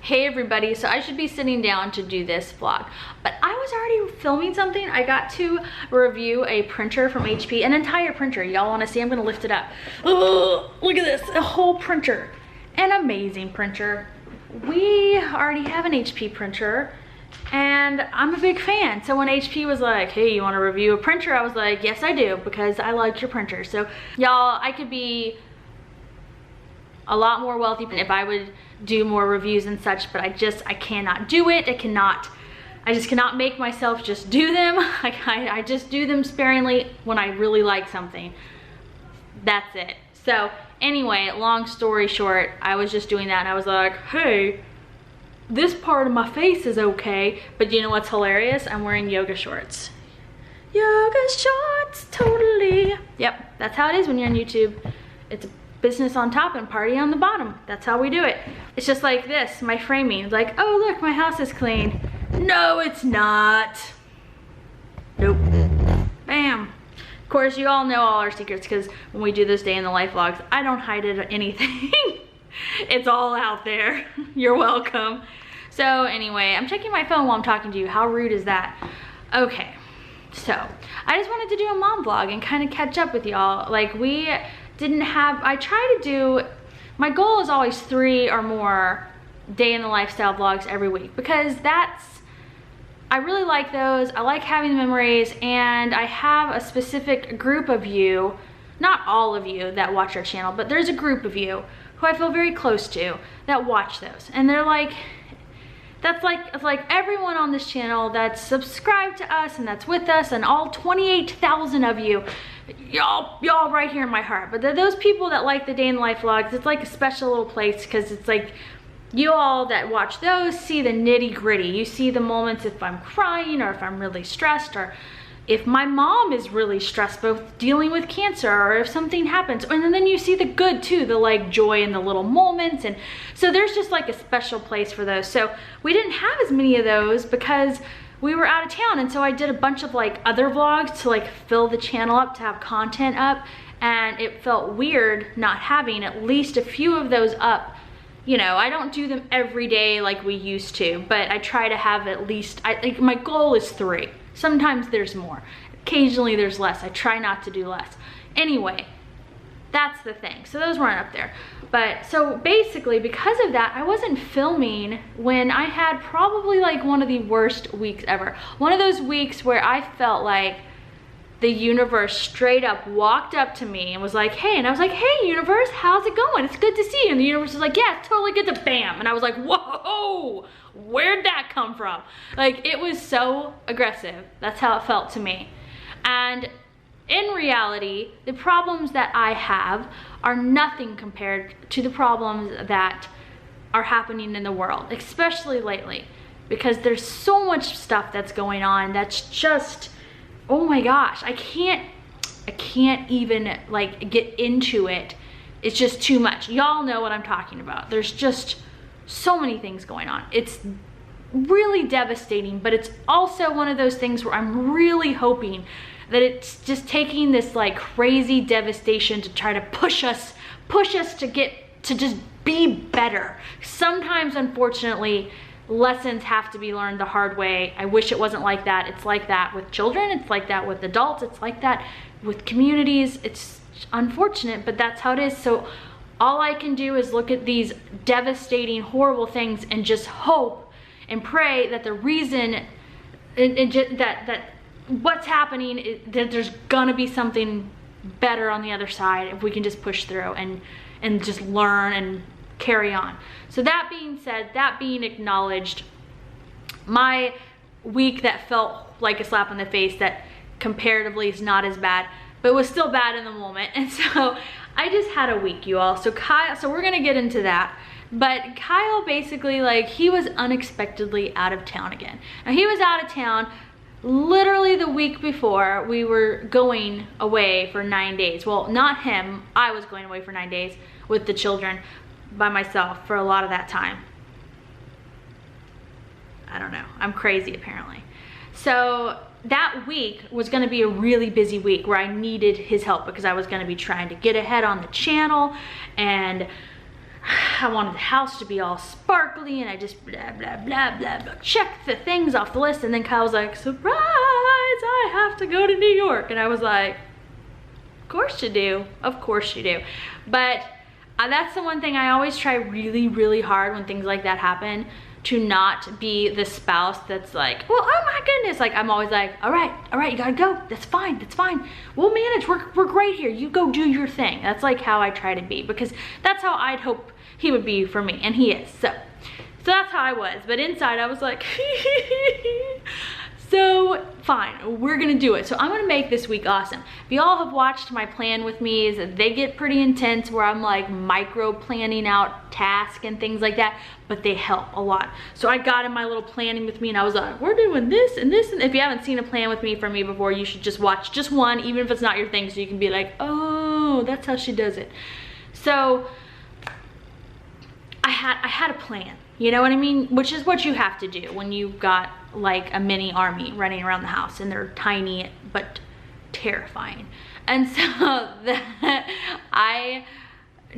Hey everybody, so I should be sitting down to do this vlog, but I was already filming something. I got to review a printer from HP, an entire printer. Y'all wanna see? I'm gonna lift it up. Oh, look at this, a whole printer. An amazing printer. We already have an HP printer and I'm a big fan. So when HP was like, hey, you wanna review a printer? I was like, yes I do, because I like your printer. So y'all, I could be a lot more wealthy if I would do more reviews and such, but I cannot do it. I just cannot make myself just do them. I just do them sparingly when I really like something. That's it. So anyway, long story short, I was just doing that and I was like, hey, this part of my face is okay, but you know what's hilarious? I'm wearing yoga shorts. Yoga shorts, totally. Yep, that's how it is when you're on YouTube. It's a business on top and party on the bottom. That's how we do it. It's just like this, my framing. It's like, oh look, my house is clean. No, it's not. Nope. Bam. Of course, you all know all our secrets because when we do this day in the life vlogs, I don't hide it or anything. It's all out there. You're welcome. So anyway, I'm checking my phone while I'm talking to you. How rude is that? Okay, so I just wanted to do a mom vlog and kind of catch up with y'all. Like I try to do, my goal is always 3 or more day in the lifestyle vlogs every week because I really like those. I like having the memories, and I have a specific group of you, not all of you that watch our channel, but there's a group of you who I feel very close to that watch those. And they're like, it's like everyone on this channel that's subscribed to us and that's with us, and all 28,000 of you, y'all right here in my heart. But those people that like the day in the life vlogs, it's like a special little place because it's like you all that watch those see the nitty gritty. You see the moments if I'm crying or if I'm really stressed, or if my mom is really stressed both dealing with cancer, or if something happens. And then you see the good too, the like joy in the little moments. And so there's just like a special place for those. So we didn't have as many of those because we were out of town, and so I did a bunch of like other vlogs to like fill the channel up, to have content up, and it felt weird not having at least a few of those up. You know, I don't do them every day like we used to, but I try to have at least, like my goal is 3. Sometimes there's more. Occasionally there's less. I try not to do less. Anyway, that's the thing. So those weren't up there. But so basically because of that, I wasn't filming when I had probably like one of the worst weeks ever. One of those weeks where I felt like the universe straight up walked up to me and was like, hey, and I was like, hey universe, how's it going? It's good to see you. And the universe was like, yeah, it's totally good to bam. And I was like, whoa, where'd that come from? Like, it was so aggressive. That's how it felt to me. And in reality, the problems that I have are nothing compared to the problems that are happening in the world, especially lately, because there's so much stuff that's going on that's just, oh my gosh, I can't even like get into it. It's just too much. Y'all know what I'm talking about. There's just so many things going on. It's really devastating, but it's also one of those things where I'm really hoping that it's just taking this like crazy devastation to try to push us to get to just be better. Sometimes, unfortunately, lessons have to be learned the hard way. I wish it wasn't like that. It's like that with children. It's like that with adults. It's like that with communities. It's unfortunate, but that's how it is. So all I can do is look at these devastating, horrible things and just hope and pray that the reason that what's happening is that there's gonna be something better on the other side if we can just push through and just learn and carry on. So that being said, that being acknowledged, my week that felt like a slap in the face, that comparatively is not as bad, but was still bad in the moment. And so I just had a week, you all. So we're gonna get into that. But Kyle basically, like, he was unexpectedly out of town again. Now he was out of town literally the week before we were going away for 9 days. Well, not him, I was going away for 9 days with the children by myself for a lot of that time. I don't know, I'm crazy apparently. So that week was gonna be a really busy week where I needed his help because I was gonna be trying to get ahead on the channel and I wanted the house to be all sparkly, and I just blah, blah, blah, blah, blah, check the things off the list. And then Kyle was like, surprise, I have to go to New York. And I was like, of course you do. Of course you do. But that's the one thing I always try really, really hard when things like that happen, to not be the spouse that's like, well, oh my goodness. Like, I'm always like, all right, you gotta go. That's fine, that's fine. We'll manage, we're great here. You go do your thing. That's like how I try to be, because that's how I'd hope he would be for me, and he is. So that's how I was. But inside I was like, so fine, we're gonna do it. So I'm gonna make this week awesome. If y'all have watched my plan with me, they get pretty intense, where I'm like micro planning out tasks and things like that, but they help a lot. So I got in my little planning with me, and I was like, we're doing this and this. And if you haven't seen a plan with me from me before, you should just watch just one, even if it's not your thing, so you can be like, oh, that's how she does it. So I had a plan, you know what I mean? Which is what you have to do when you've got like a mini army running around the house, and they're tiny but terrifying. And so I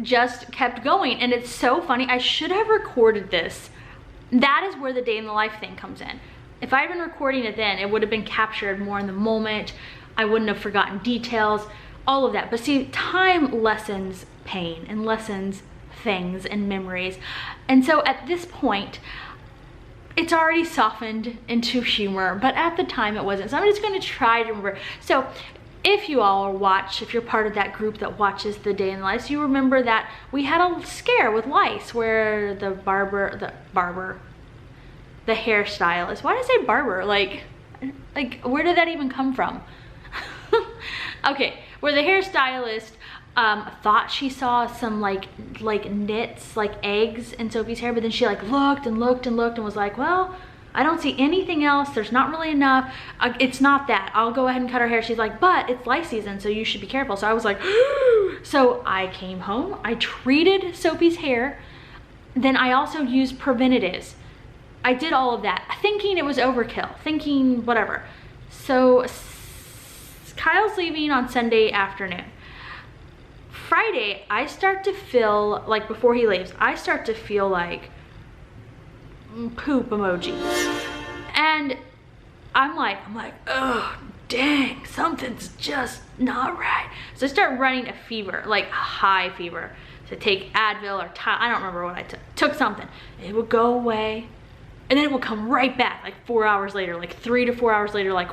just kept going, and it's so funny. I should have recorded this. That is where the day in the life thing comes in. If I had been recording it then, it would have been captured more in the moment. I wouldn't have forgotten details, all of that. But see, time lessens pain and lessens things and memories. And so at this point, it's already softened into humor, but at the time it wasn't. So I'm just gonna try to remember. So if you all watch, if you're part of that group that watches the day in the life, you remember that we had a scare with lice, where the hairstylist, why did I say barber? Like where did that even come from? Okay, where the hairstylist thought she saw some like nits, like eggs in Sophie's hair, but then she like looked and looked and looked and was like, well, I don't see anything else. There's not really enough. It's not that. I'll go ahead and cut her hair. She's like, but it's lice season, so you should be careful. So I was like, so I came home, I treated Sophie's hair. Then I also used preventatives. I did all of that, thinking it was overkill, thinking whatever. So Kyle's leaving on Sunday afternoon. Friday, I start to feel like, before he leaves, I start to feel like poop emoji. And I'm like, oh, dang, something's just not right. So I start running a fever, like a high fever. So take Advil or I don't remember what I took something. It would go away, and then it would come right back like 4 hours later, like 3 to 4 hours later, like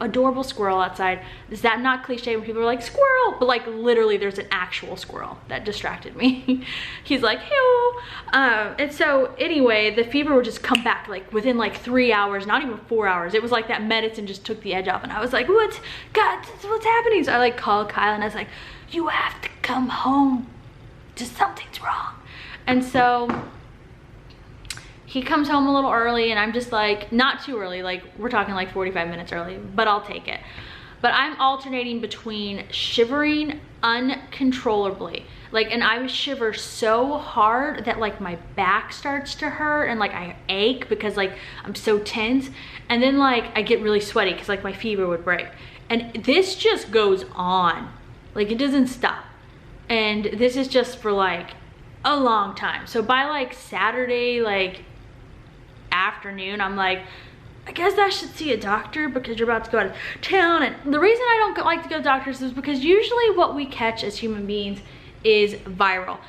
adorable squirrel outside. Is that not cliche when people are like squirrel? But like literally there's an actual squirrel that distracted me. He's like, Hale. And so anyway, the fever would just come back like within like 3 hours, not even 4 hours. It was like that medicine just took the edge off, and I was like, what's happening? So I like called Kyle, and I was like, you have to come home. Just something's wrong. And so he comes home a little early, and I'm just like, not too early, like we're talking like 45 minutes early, but I'll take it. But I'm alternating between shivering uncontrollably, like, and I would shiver so hard that like my back starts to hurt, and like I ache because like I'm so tense, and then like I get really sweaty because like my fever would break, and this just goes on, like it doesn't stop. And this is just for like a long time. So by like Saturday, like afternoon, I'm like, I guess I should see a doctor, because you're about to go out of town. And the reason I don't like to go to doctors is because usually what we catch as human beings is viral.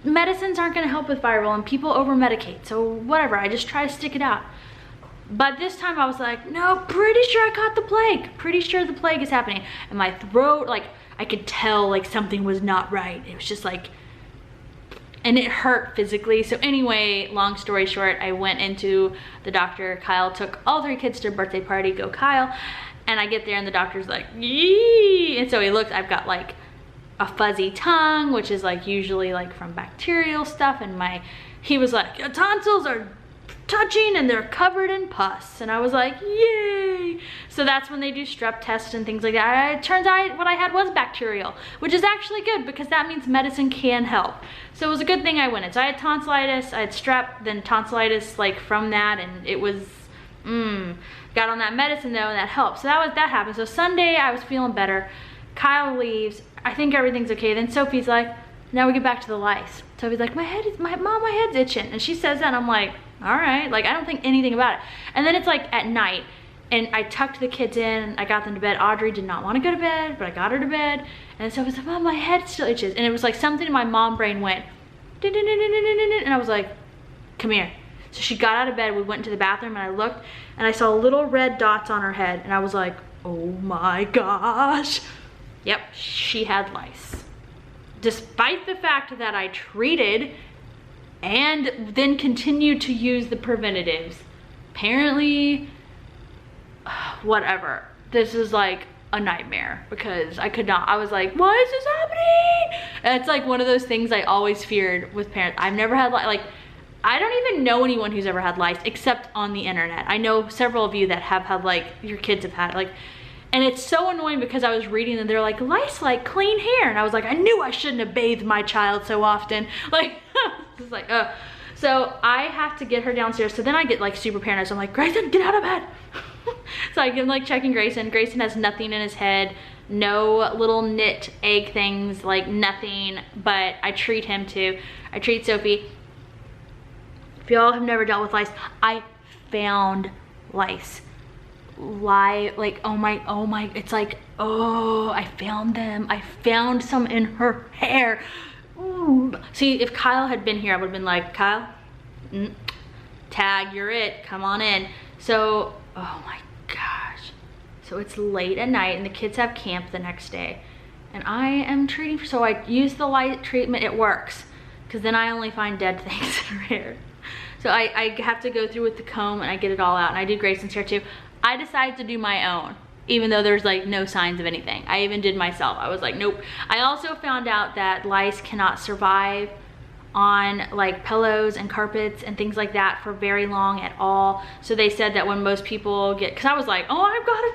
Medicines aren't going to help with viral, and people over medicate, so whatever, I just try to stick it out. But this time I was like, no, pretty sure I caught the plague, pretty sure the plague is happening. And my throat, like I could tell like something was not right. It was just like, and it hurt physically. So anyway, long story short, I went into the doctor. Kyle took all 3 kids to a birthday party, go Kyle. And I get there, and the doctor's like, yee. And so he looked, I've got like a fuzzy tongue, which is like usually like from bacterial stuff. And he was like, your tonsils are touching and they're covered in pus. And I was like, yay. So that's when they do strep tests and things like that. It turns out what I had was bacterial, which is actually good, because that means medicine can help. So it was a good thing I went in. So I had tonsillitis, I had strep, then tonsillitis like from that, and it was, got on that medicine though, and that helped. So that happened. So Sunday I was feeling better. Kyle leaves, I think everything's okay. Then Sophie's like, now we get back to the lice. Sophie's like, my head's itching. And she says that and I'm like, all right. Like, I don't think anything about it. And then it's like at night and I tucked the kids in, I got them to bed. Audrey did not want to go to bed, but I got her to bed. And Sophie's like, Mom, my head still itches. And it was like something in my mom brain went, din, din, din, din, din, din, din. And I was like, come here. So she got out of bed, we went into the bathroom and I looked and I saw little red dots on her head and I was like, oh my gosh. Yep, she had lice. Despite the fact that I treated and then continued to use the preventatives. Apparently, whatever. This is like a nightmare because I could not. I was like, why is this happening? And it's like one of those things I always feared with parents. I've never had like, I don't even know anyone who's ever had lice except on the internet. I know several of you that have had like, your kids have had like, and it's so annoying because I was reading and they're like, lice like clean hair. And I was like, I knew I shouldn't have bathed my child so often. Like, it's like, oh. So I have to get her downstairs. So then I get like super paranoid. So I'm like, Grayson, get out of bed. So I'm like checking Grayson. Grayson has nothing in his head. No little knit egg things, like nothing. But I treat him too. I treat Sophie. If y'all have never dealt with lice, I found lice. Like, oh my, it's like, oh, I found them. I found some in her hair. Ooh. See, if Kyle had been here, I would have been like, Kyle, tag, you're it, come on in. So, oh my gosh. So it's late at night and the kids have camp the next day. And I am treating, so I use the light treatment, it works. Because then I only find dead things in her hair. So I have to go through with the comb and I get it all out. And I do Grayson's hair too. I decided to do my own, even though there's like no signs of anything. I even did myself. I was like, nope. I also found out that lice cannot survive on like pillows and carpets and things like that for very long at all. So they said that when most people get, cause I was like, oh, I've got to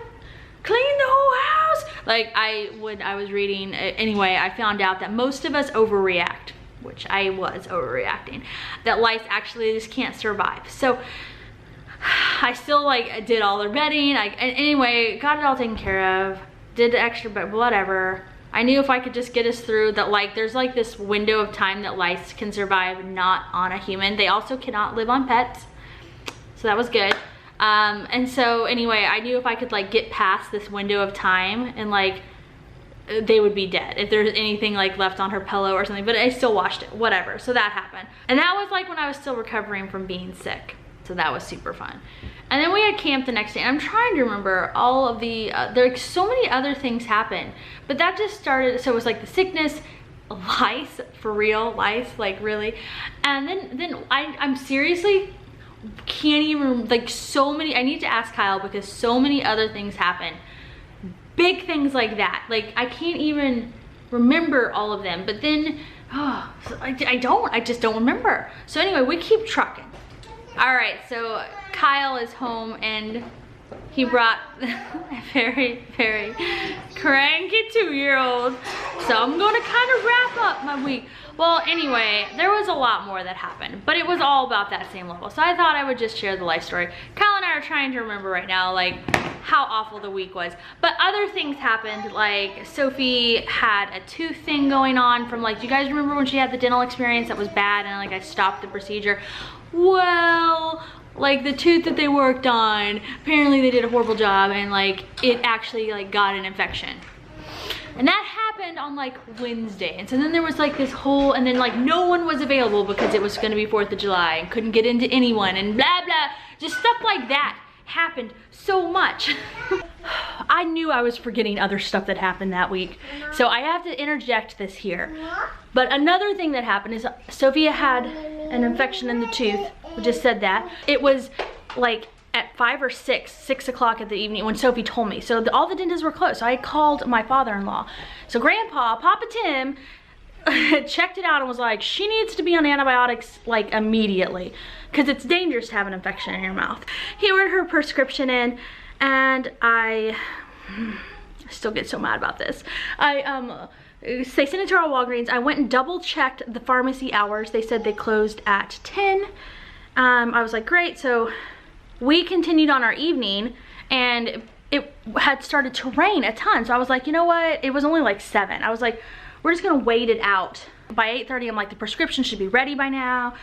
clean the whole house. Like I was reading, anyway, I found out that most of us overreact, which I was overreacting, that lice actually just can't survive. So I still like did all their bedding. Anyway, got it all taken care of. Did the extra, but whatever. I knew if I could just get us through that, like there's like this window of time that lice can survive not on a human. They also cannot live on pets. So that was good. And so anyway, I knew if I could like get past this window of time and like they would be dead if there's anything like left on her pillow or something, but I still washed it, whatever. So that happened. And that was like when I was still recovering from being sick. So that was super fun. And then we had camp the next day. And I'm trying to remember all of the, there's so many other things happened, but that just started, so it was like the sickness, lice, for real, lice, like really. And then I'm seriously can't even, like so many, I need to ask Kyle because so many other things happened. Big things like that. Like I can't even remember all of them, but then, oh, I just don't remember. So anyway, we keep trucking. All right, so Kyle is home and he brought a very, very cranky 2-year-old. So I'm gonna kind of wrap up my week. Well, anyway, there was a lot more that happened, but it was all about that same level. So I thought I would just share the life story. Kyle and I are trying to remember right now, like how awful the week was. But other things happened, like Sophie had a tooth thing going on from like, do you guys remember when she had the dental experience that was bad and like I stopped the procedure? Well, like the tooth that they worked on, apparently they did a horrible job and like it actually like got an infection. And that happened on like Wednesday. And so then there was like this whole, and then like no one was available because it was gonna be 4th of July and couldn't get into anyone and blah, blah. Just stuff like that happened so much. I knew I was forgetting other stuff that happened that week. So I have to interject this here. But another thing that happened is Sophia had an infection in the tooth. We just said that. It was like at 5 or 6 o'clock in the evening when Sophie told me. So all the dentists were closed. So I called my father-in-law. So Grandpa, Papa Tim, checked it out and was like, she needs to be on antibiotics like immediately because it's dangerous to have an infection in your mouth. He ordered her prescription in and I still get so mad about this. They sent it to our Walgreens. I went and double checked the pharmacy hours. They said they closed at 10. I was like, great. So we continued on our evening and it had started to rain a ton. So I was like, you know what? It was only like 7. I was like, we're just gonna wait it out By 8:30, I'm like, the prescription should be ready by now.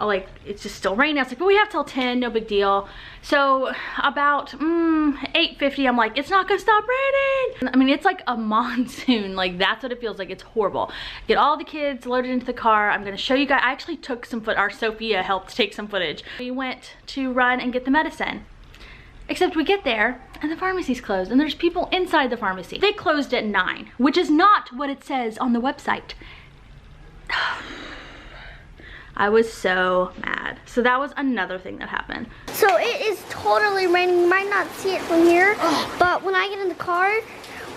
Like, it's just still raining. I was like, but we have till 10, no big deal. So about 8:50, I'm like, it's not gonna stop raining. I mean, it's like a monsoon. Like, that's what it feels like. It's horrible. Get all the kids loaded into the car. I'm gonna show you guys. I actually took some our Sophia helped take some footage. We went to run and get the medicine. Except we get there and the pharmacy's closed and there's people inside the pharmacy. They closed at 9, which is not what it says on the website. I was so mad. So that was another thing that happened. So it is totally raining. You might not see it from here, but when I get in the car,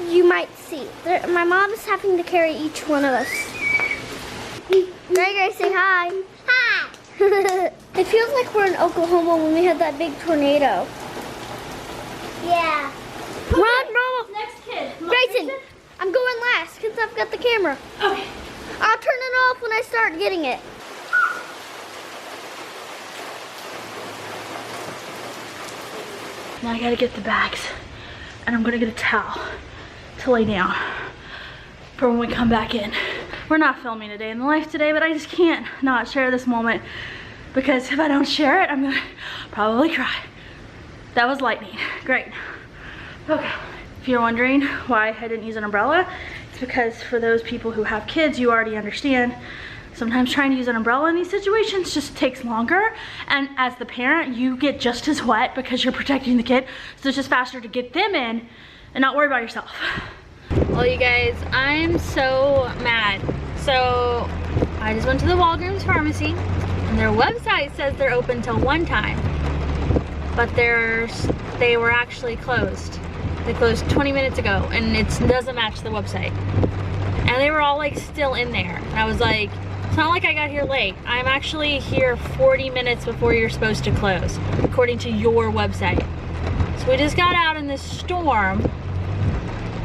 you might see. My mom is having to carry each one of us. Greg, say hi. Hi. It feels like we're in Oklahoma when we had that big tornado. Yeah. Run, Mama. Next kid. Grayson, I'm going last because I've got the camera. Okay. I'll turn it off when I start getting it. Now I gotta get the bags and I'm gonna get a towel to lay down for when we come back in. We're not filming a day in the life today, but I just can't not share this moment because if I don't share it, I'm gonna probably cry. That was lightning. Great. Okay. If you're wondering why I didn't use an umbrella, it's because for those people who have kids, you already understand sometimes trying to use an umbrella in these situations just takes longer. And as the parent, you get just as wet because you're protecting the kid. So it's just faster to get them in and not worry about yourself. Well, you guys, I'm so mad. So I just went to the Walgreens pharmacy and their website says they're open till 1 time. But they were actually closed. They closed 20 minutes ago and it doesn't match the website. And they were all like still in there. And I was like, it's not like I got here late. I'm actually here 40 minutes before you're supposed to close, according to your website. So we just got out in this storm.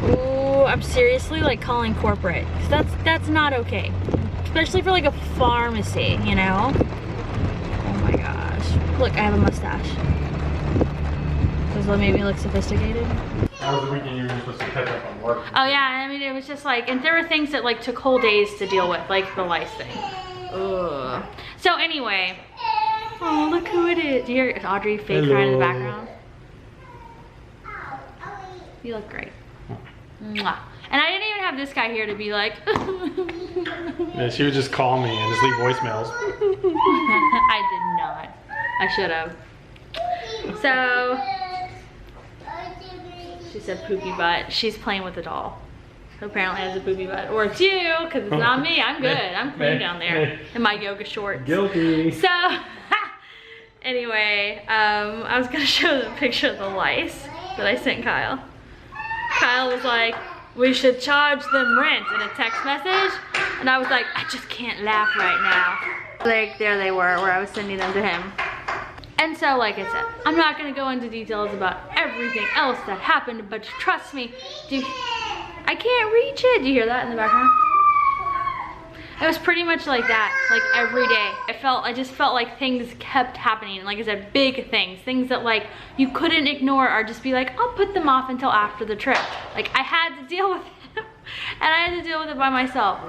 Ooh, I'm seriously like calling corporate. 'Cause that's not okay. Especially for like a pharmacy, you know? Oh my gosh. Look, I have a mustache. Does that make me look sophisticated? That was the weekend you were supposed to catch up on work. Oh yeah, I mean it was just like, and there were things that like took whole days to deal with, like the lice thing. Ugh. So anyway, oh look who it is. Do you hear Audrey fake crying in the background? You look great. Mwah. And I didn't even have this guy here to be like. Yeah, she would just call me and just leave voicemails. I did not. I should have. So. She said poopy butt. She's playing with a doll who apparently has a poopy butt. Or it's you, because it's not me. I'm good. I'm clean down there in my yoga shorts. Guilty. So, anyway, I was going to show the picture of the lice that I sent Kyle. Kyle was like, we should charge them rent in a text message. And I was like, I just can't laugh right now. Like, there they were, where I was sending them to him. And so, like I said, I'm not gonna go into details about everything else that happened, but trust me, I can't reach it. Do you hear that in the background? It was pretty much like that, like every day. I just felt like things kept happening. Like I said, big things that like you couldn't ignore or just be like, I'll put them off until after the trip. Like I had to deal with it, and I had to deal with it by myself.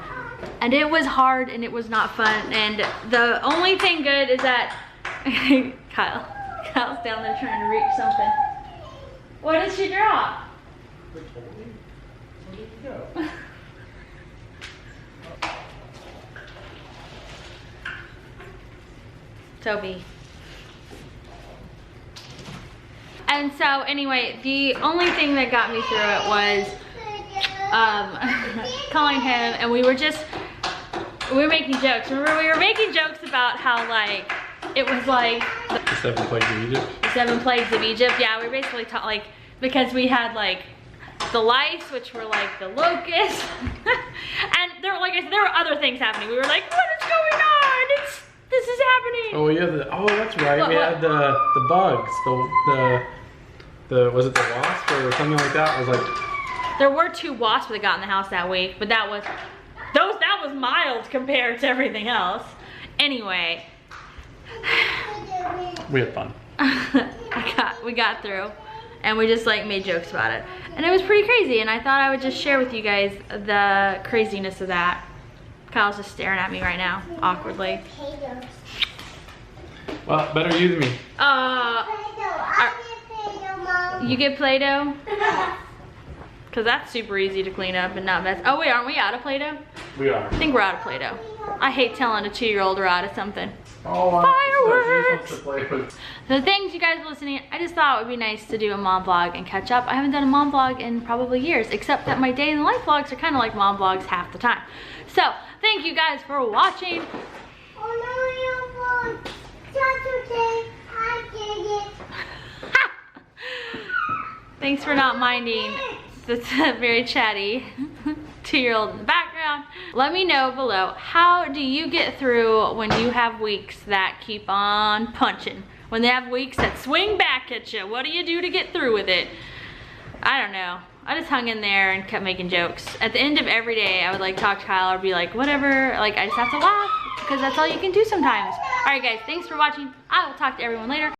And it was hard and it was not fun. And the only thing good is that Kyle's down there trying to reach something. What did she drop? Where did it go? Toby. And so anyway, the only thing that got me through it was calling him, and we were making jokes. Remember, we were making jokes about how like it was like The 7 plagues of Egypt. The 7 plagues of Egypt. Yeah, we basically taught like, because we had like the lice, which were like the locusts, and there, like I said, there were other things happening. We were like, what is going on? This is happening. Oh yeah, oh that's right. We had the bugs. The was it the wasp or something like that? It was like there were 2 wasps that got in the house that week, but that was mild compared to everything else. Anyway, we had fun. we got through, and we just like made jokes about it, and it was pretty crazy. And I thought I would just share with you guys the craziness of that. Kyle's just staring at me right now, awkwardly. Potatoes. Well, better you than me. You get Play-Doh? Because that's super easy to clean up and not mess. Oh wait, aren't we out of Play-Doh? We are. I think we're out of Play-Doh. I hate telling a 2-year-old we're out of something. Oh, Fireworks! she just wants to play with. So thanks you guys for listening. I just thought it would be nice to do a mom vlog and catch up. I haven't done a mom vlog in probably years, except that my day in the life vlogs are kind of like mom vlogs half the time. So thank you guys for watching. Oh no, Saturday, I did it. Thanks for not minding this very chatty 2-year-old in the background. Let me know below, how do you get through when you have weeks that keep on punching? When they have weeks that swing back at you, what do you do to get through with it? I don't know. I just hung in there and kept making jokes. At the end of every day, I would like talk to Kyle or be like, whatever, like I just have to laugh because that's all you can do sometimes. All right guys, thanks for watching. I will talk to everyone later.